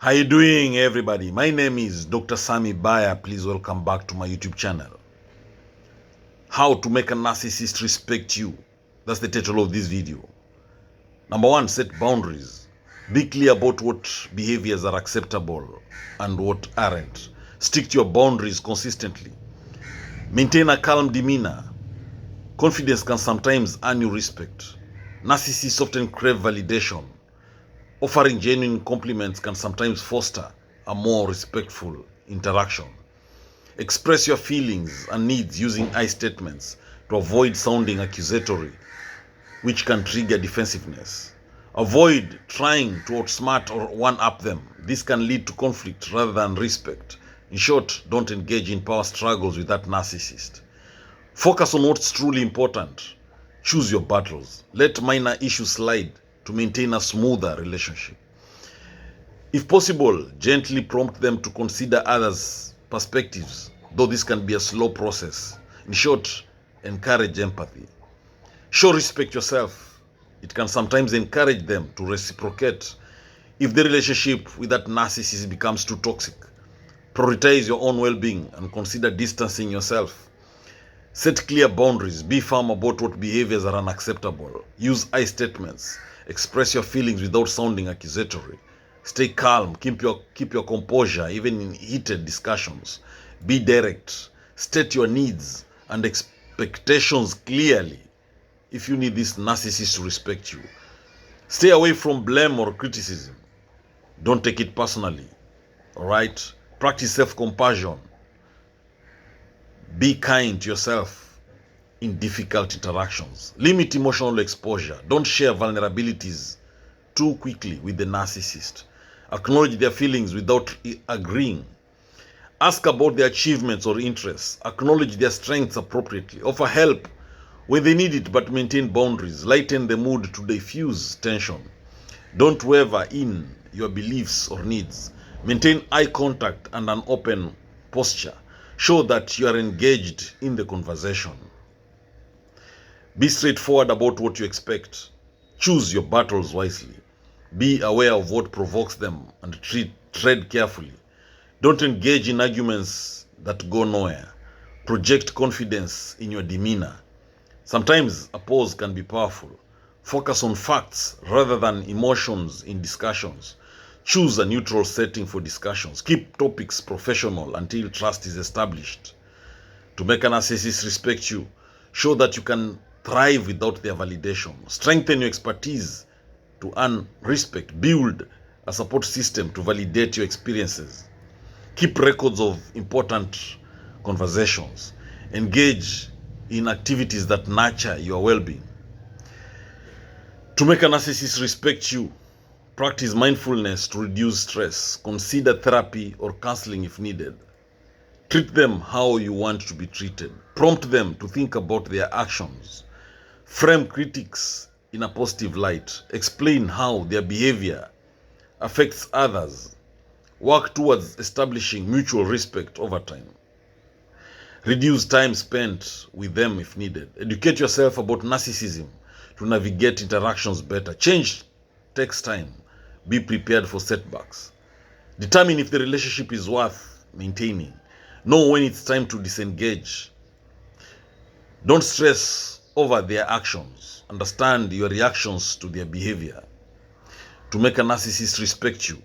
How you doing, everybody? My name is Dr. Sami Baya. Please welcome back to my YouTube channel. How to make a narcissist respect you. That's the title of this video. Number one, set boundaries. Be clear about what behaviors are acceptable and what aren't. Stick to your boundaries consistently. Maintain a calm demeanor. Confidence can sometimes earn you respect. Narcissists often crave validation. Offering genuine compliments can sometimes foster a more respectful interaction. Express your feelings and needs using I statements to avoid sounding accusatory, which can trigger defensiveness. Avoid trying to outsmart or one-up them. This can lead to conflict rather than respect. In short, don't engage in power struggles with that narcissist. Focus on what's truly important. Choose your battles. Let minor issues slide to maintain a smoother relationship. If possible, gently prompt them to consider others' perspectives, though this can be a slow process. In short, encourage empathy. Show respect yourself. It can sometimes encourage them to reciprocate. If the relationship with that narcissist becomes too toxic, prioritize your own well-being and consider distancing yourself. Set clear boundaries. Be firm about what behaviors are unacceptable. Use I statements. Express your feelings without sounding accusatory. Stay calm. Keep your composure even in heated discussions. Be direct. State your needs and expectations clearly if you need this narcissist to respect you. Stay away from blame or criticism. Don't take it personally. All right? Practice self-compassion. Be kind to yourself in difficult interactions. Limit emotional exposure. Don't share vulnerabilities too quickly with the narcissist. Acknowledge their feelings without agreeing. Ask about their achievements or interests. Acknowledge their strengths appropriately. Offer help when they need it, but maintain boundaries. Lighten the mood to diffuse tension. Don't waver in your beliefs or needs. Maintain eye contact and an open posture. Show that you are engaged in the conversation. Be straightforward about what you expect. Choose your battles wisely. Be aware of what provokes them and tread carefully. Don't engage in arguments that go nowhere. Project confidence in your demeanor. Sometimes a pause can be powerful. Focus on facts rather than emotions in discussions. Choose a neutral setting for discussions. Keep topics professional until trust is established. To make a narcissist respect you, show that you can thrive without their validation. Strengthen your expertise to earn respect. Build a support system to validate your experiences. Keep records of important conversations. Engage in activities that nurture your well-being. To make a narcissist respect you, practice mindfulness to reduce stress. Consider therapy or counseling if needed. Treat them how you want to be treated. Prompt them to think about their actions. Frame critics in a positive light. Explain how their behavior affects others. Work towards establishing mutual respect over time. Reduce time spent with them if needed. Educate yourself about narcissism to navigate interactions better. Change takes time. Be prepared for setbacks. Determine if the relationship is worth maintaining. Know when it's time to disengage. Don't stress over their actions. Understand your reactions to their behavior. To make a narcissist respect you,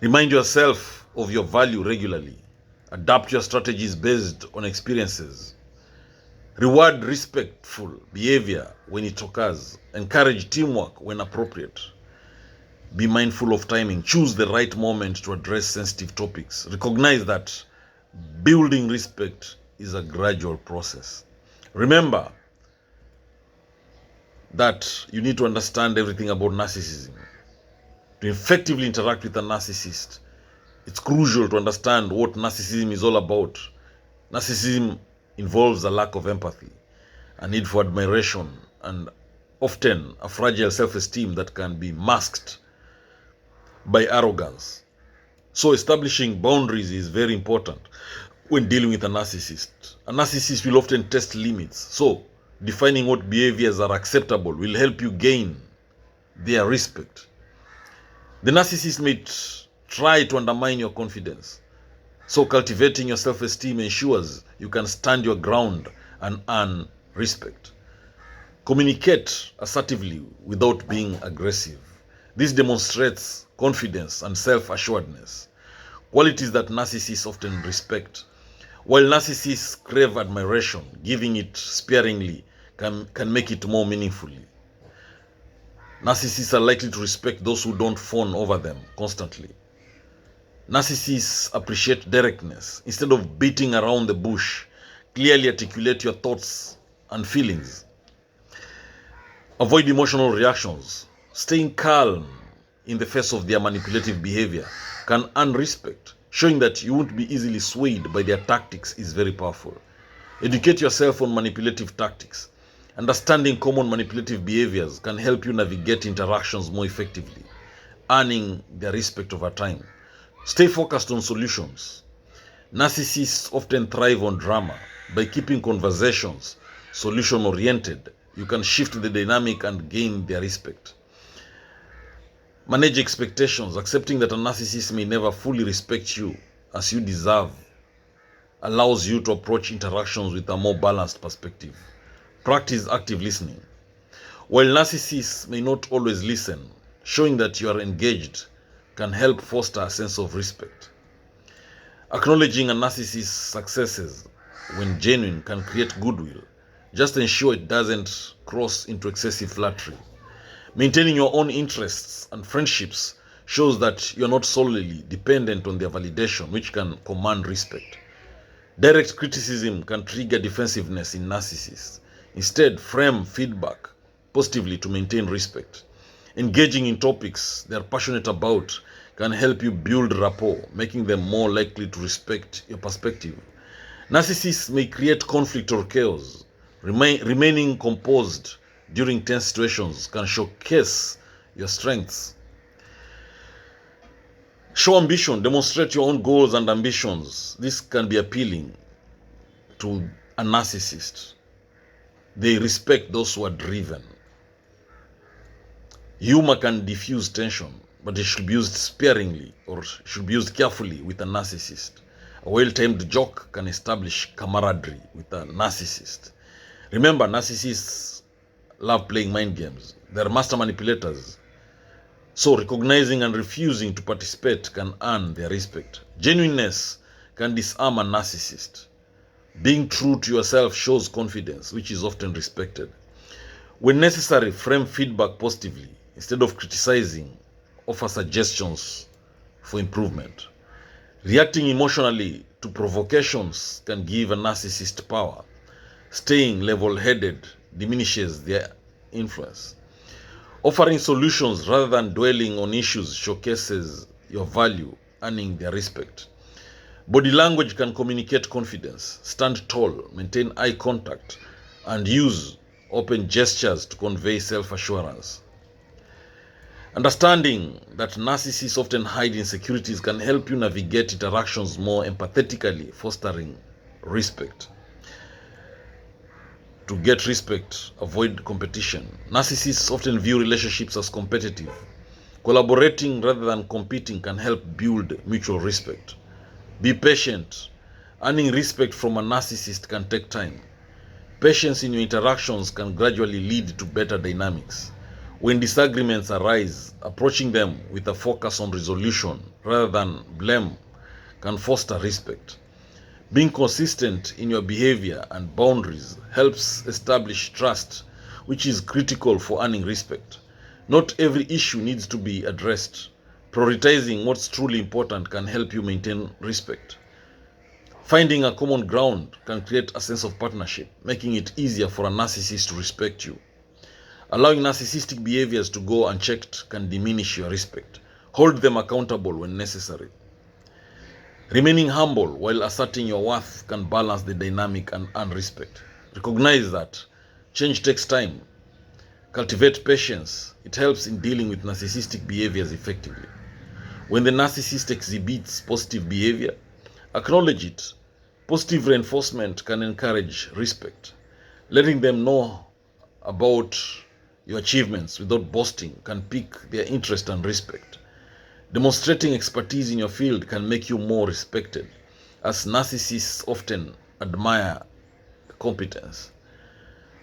remind yourself of your value regularly. Adapt your strategies based on experiences. Reward respectful behavior when it occurs. Encourage teamwork when appropriate. Be mindful of timing. Choose the right moment to address sensitive topics. Recognize that building respect is a gradual process. Remember that you need to understand everything about narcissism. To effectively interact with a narcissist, it's crucial to understand what narcissism is all about. Narcissism involves a lack of empathy, a need for admiration, and often a fragile self-esteem that can be masked by arrogance. So establishing boundaries is very important when dealing with a narcissist. A narcissist will often test limits. So defining what behaviors are acceptable will help you gain their respect. The narcissist may try to undermine your confidence. So cultivating your self-esteem ensures you can stand your ground and earn respect. Communicate assertively without being aggressive. This demonstrates confidence and self-assuredness, qualities that narcissists often respect. While narcissists crave admiration, giving it sparingly can make it more meaningfully. Narcissists are likely to respect those who don't fawn over them constantly. Narcissists appreciate directness. Instead of beating around the bush, clearly articulate your thoughts and feelings. Avoid emotional reactions. Staying calm in the face of their manipulative behavior can earn respect. Showing that you won't be easily swayed by their tactics is very powerful. Educate yourself on manipulative tactics. Understanding common manipulative behaviors can help you navigate interactions more effectively, earning their respect over time. Stay focused on solutions. Narcissists often thrive on drama. By keeping conversations solution-oriented, you can shift the dynamic and gain their respect. Manage expectations. Accepting that a narcissist may never fully respect you as you deserve allows you to approach interactions with a more balanced perspective. Practice active listening. While narcissists may not always listen, showing that you are engaged can help foster a sense of respect. Acknowledging a narcissist's successes when genuine can create goodwill. Just ensure it doesn't cross into excessive flattery. Maintaining your own interests and friendships shows that you're not solely dependent on their validation, which can command respect. Direct criticism can trigger defensiveness in narcissists. Instead, frame feedback positively to maintain respect. Engaging in topics they are passionate about can help you build rapport, making them more likely to respect your perspective. Narcissists may create conflict or chaos. Remaining composed during tense situations can showcase your strengths. Show ambition. Demonstrate your own goals and ambitions. This can be appealing to a narcissist. They respect those who are driven. Humor can diffuse tension, but it should be used sparingly or should be used carefully with a narcissist. A well-timed joke can establish camaraderie with a narcissist. Remember, narcissists love playing mind games. They're master manipulators. So recognizing and refusing to participate can earn their respect. Genuineness can disarm a narcissist. Being true to yourself shows confidence, which is often respected. When necessary, frame feedback positively. Instead of criticizing, offer suggestions for improvement. Reacting emotionally to provocations can give a narcissist power. Staying level-headed diminishes their influence. Offering solutions rather than dwelling on issues showcases your value, earning their respect. Body language can communicate confidence. Stand tall, maintain eye contact, and use open gestures to convey self-assurance. Understanding that narcissists often hide insecurities can help you navigate interactions more empathetically, fostering respect. To get respect, avoid competition. Narcissists often view relationships as competitive. Collaborating rather than competing can help build mutual respect. Be patient. Earning respect from a narcissist can take time. Patience in your interactions can gradually lead to better dynamics. When disagreements arise, approaching them with a focus on resolution rather than blame can foster respect. Being consistent in your behavior and boundaries helps establish trust, which is critical for earning respect. Not every issue needs to be addressed. Prioritizing what's truly important can help you maintain respect. Finding a common ground can create a sense of partnership, making it easier for a narcissist to respect you. Allowing narcissistic behaviors to go unchecked can diminish your respect. Hold them accountable when necessary. Remaining humble while asserting your worth can balance the dynamic and earn respect. Recognize that change takes time. Cultivate patience. It helps in dealing with narcissistic behaviors effectively. When the narcissist exhibits positive behavior, acknowledge it. Positive reinforcement can encourage respect. Letting them know about your achievements without boasting can pique their interest and respect. Demonstrating expertise in your field can make you more respected, as narcissists often admire competence.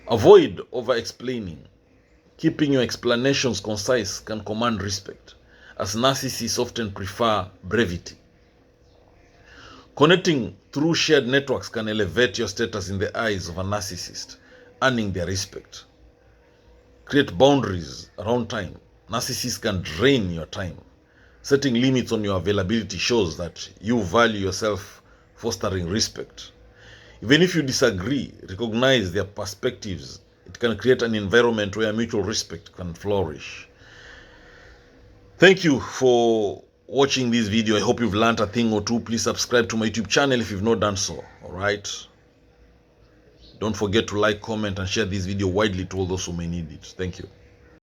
Avoid over-explaining. Keeping your explanations concise can command respect, as narcissists often prefer brevity. Connecting through shared networks can elevate your status in the eyes of a narcissist, earning their respect. Create boundaries around time. Narcissists can drain your time. Setting limits on your availability shows that you value yourself, fostering respect. Even if you disagree, recognize their perspectives. It can create an environment where mutual respect can flourish. Thank you for watching this video. I hope you've learned a thing or two. Please subscribe to my YouTube channel if you've not done so. All right. Don't forget to like, comment, and share this video widely to all those who may need it. Thank you.